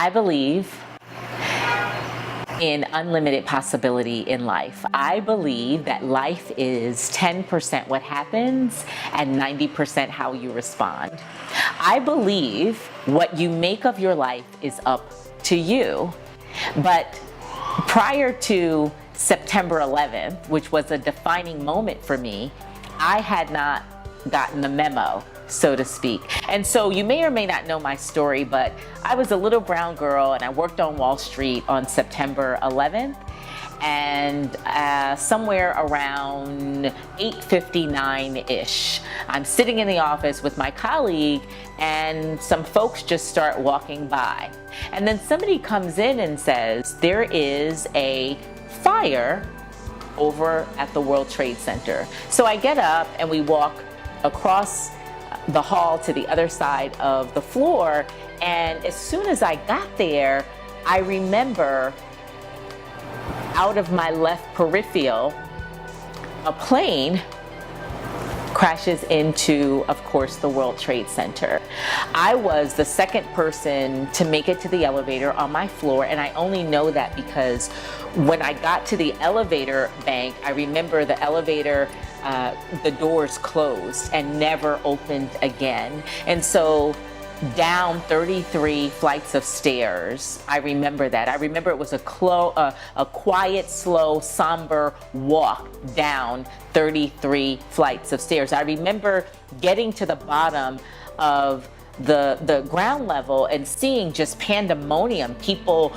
I believe in unlimited possibility in life. I believe that life is 10% what happens and 90% how you respond. I believe what you make of your life is up to you. But prior to September 11th, which was a defining moment for me, I had not gotten the memo, so to speak. And so you may or may not know my story, but I was a little brown girl and I worked on Wall Street on September 11th. And somewhere around 8:59-ish, I'm sitting in the office with my colleague and some folks just start walking by. And then somebody comes in and says, there is a fire over at the World Trade Center. So I get up and we walk across the hall to the other side of the floor. And as soon as I got there, I remember out of my left peripheral, a plane crashes into, of course, the World Trade Center. I was the second person to make it to the elevator on my floor, and I only know that because when I got to the elevator bank, I remember the elevator, the doors closed and never opened again. And so down 33 flights of stairs. I remember that. I remember it was a quiet, slow, somber walk down 33 flights of stairs. I remember getting to the bottom of the ground level and seeing just pandemonium. People,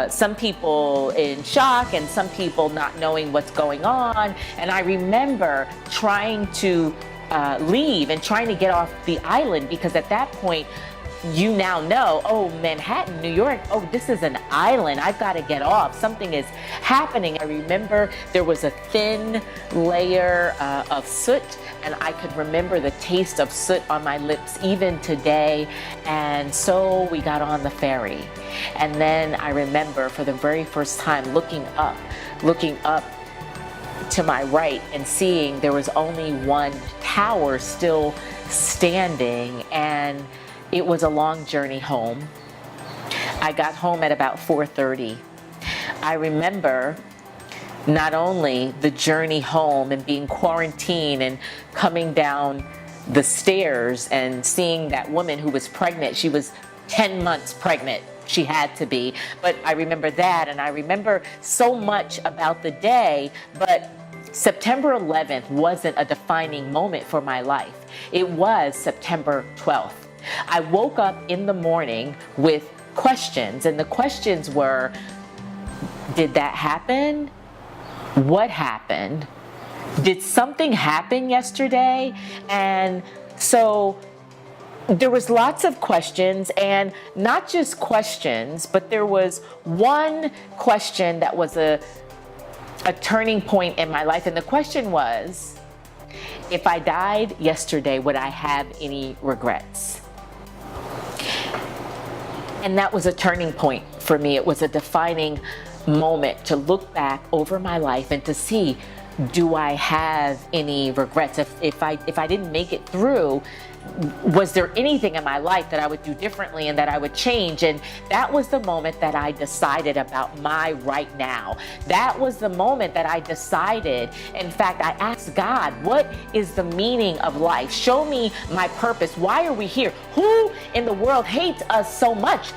some people in shock and some people not knowing what's going on. And I remember trying to leave and trying to get off the island, because at that point you now know, oh, Manhattan, New York, oh, this is an island, I've got to get off, something is happening. I remember there was a thin layer of soot, and I could remember the taste of soot on my lips even today. And so we got on the ferry, and then I remember for the very first time looking up to my right and seeing there was only one tower still standing, and it was a long journey home. I got home at about 4:30. I remember not only the journey home and being quarantined and coming down the stairs and seeing that woman who was pregnant. She was 10 months pregnant. She had to be. But I remember that, and I remember so much about the day. But September 11th wasn't a defining moment for my life. It was September 12th. I woke up in the morning with questions, and the questions were, did that happen? What happened? Did something happen yesterday? And so there was lots of questions, and not just questions, but there was one question that was a turning point in my life. And the question was, if I died yesterday, would I have any regrets? And that was a turning point for me. It was a defining moment to look back over my life and to see, do I have any regrets? If I didn't make it through, was there anything in my life that I would do differently and that I would change? And that was the moment that I decided about my right now. That was the moment that I decided. In fact, I asked God, what is the meaning of life? Show me my purpose. Why are we here? Who in the world hates us so much?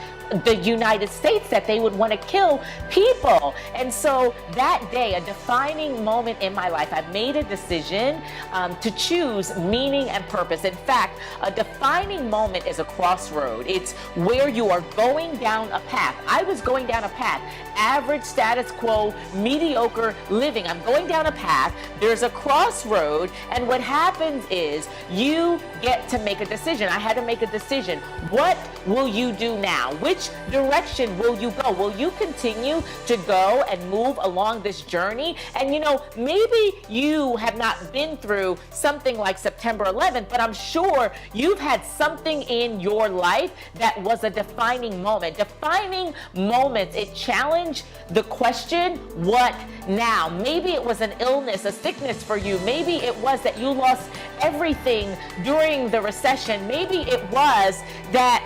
The United States, that they would want to kill people. And so that day, a defining moment in my life, I made a decision to choose meaning and purpose. In fact, a defining moment is a crossroad. It's where you are going down a path. I was going down a path, average, status quo, mediocre living. I'm going down a path. There's a crossroad, and what happens is you get to make a decision. I had to make a decision. What will you do now? Which direction will you go? Will you continue to go and move along this journey? And maybe you have not been through something like September 11th, but I'm sure you've had something in your life that was a defining moment. Defining moments, it challenged the question, what now? Maybe it was an illness, a sickness for you. Maybe it was that you lost everything during the recession. Maybe it was that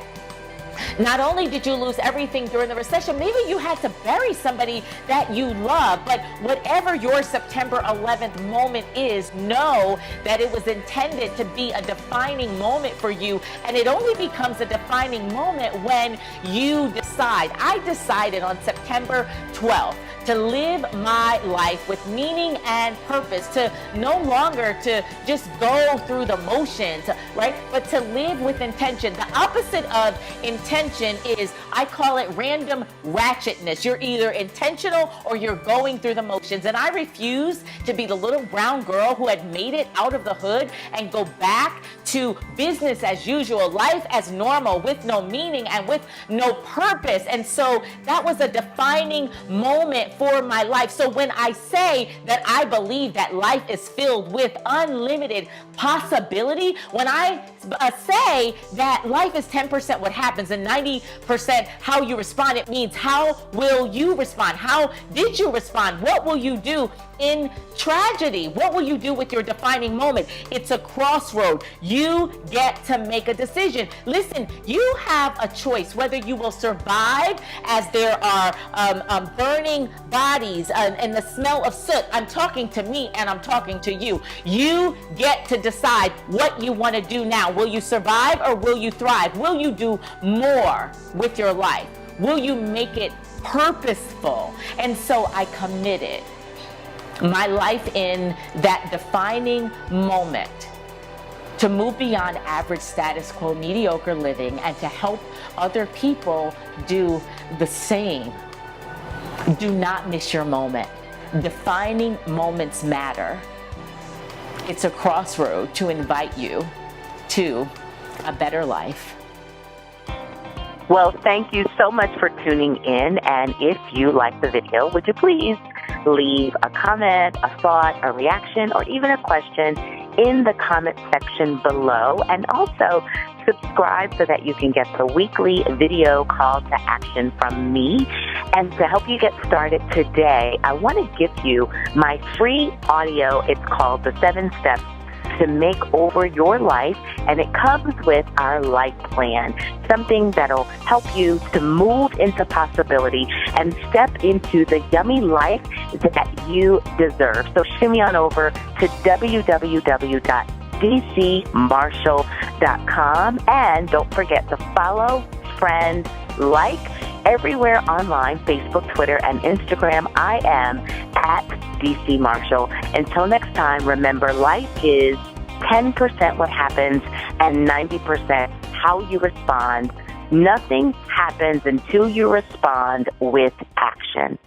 Not only did you lose everything during the recession, maybe you had to bury somebody that you love, but whatever your September 11th moment is, know that it was intended to be a defining moment for you, and it only becomes a defining moment when you decide. I decided on September 12th to live my life with meaning and purpose, to no longer to just go through the motions, right? But to live with intention. The opposite of intention is, I call it random ratchetness. You're either intentional or you're going through the motions. And I refuse to be the little brown girl who had made it out of the hood and go back to business as usual, life as normal, with no meaning and with no purpose. And so that was a defining moment for my life. So when I say that I believe that life is filled with unlimited possibility, when I say that life is 10% what happens and 90% how you respond, it means how will you respond? How did you respond? What will you do in tragedy? What will you do with your defining moment? It's a crossroad. You get to make a decision. Listen, you have a choice whether you will survive as there are burning bodies and the smell of soot. I'm talking to me and I'm talking to you. You get to decide what you want to do now. Will you survive or will you thrive? Will you do more with your life? Will you make it purposeful? And so I committed my life in that defining moment to move beyond average, status quo, mediocre living, and to help other people do the same. Do not miss your moment. Defining moments matter. It's a crossroad to invite you to a better life. Well, thank you so much for tuning in. And if you like the video, would you please leave a comment, a thought, a reaction, or even a question in the comment section below. And also subscribe so that you can get the weekly video call to action from me. And to help you get started today, I want to give you my free audio. It's called The 7 Steps to Make Over Your Life, and it comes with our life plan, something that'll help you to move into possibility and step into the yummy life that you deserve. So shimmy on over to www.dcmarshall.com, and don't forget to follow, friend, like everywhere online, Facebook, Twitter, and Instagram. I am at DC Marshall. Until next time, remember, life is 10% what happens and 90% how you respond. Nothing happens until you respond with action.